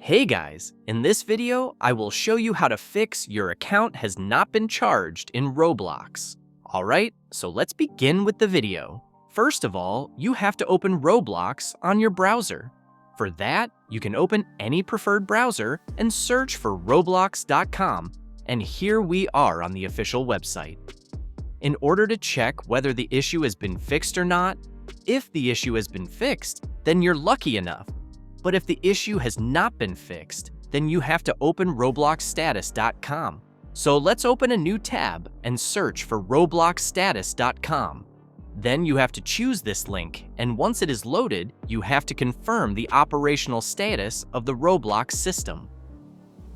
Hey guys, in this video, I will show you how to fix your account has not been charged in Roblox. Alright, so let's begin with the video. First of all, you have to open Roblox on your browser. For that, you can open any preferred browser and search for roblox.com, and here we are on the official website. In order to check whether the issue has been fixed or not, if the issue has been fixed, then you're lucky enough. But if the issue has not been fixed, then you have to open robloxstatus.com. So let's open a new tab and search for robloxstatus.com. Then you have to choose this link, and once it is loaded, you have to confirm the operational status of the Roblox system.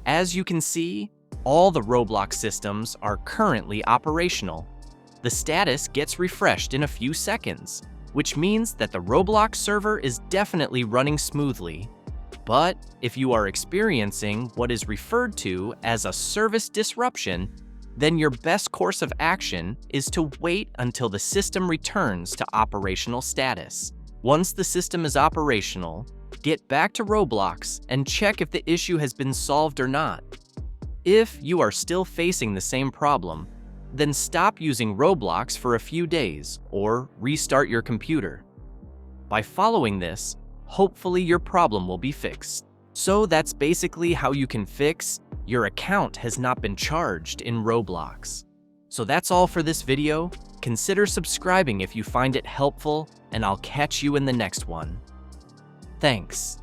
As you can see, all the Roblox systems are currently operational. The status gets refreshed in a few seconds, which means that the Roblox server is definitely running smoothly. But if you are experiencing what is referred to as a service disruption, then your best course of action is to wait until the system returns to operational status. Once the system is operational, get back to Roblox and check if the issue has been solved or not. If you are still facing the same problem, then stop using Roblox for a few days or restart your computer. By following this, hopefully your problem will be fixed. So that's basically how you can fix your account has not been charged in Roblox. So that's all for this video. Consider subscribing if you find it helpful, and I'll catch you in the next one. Thanks.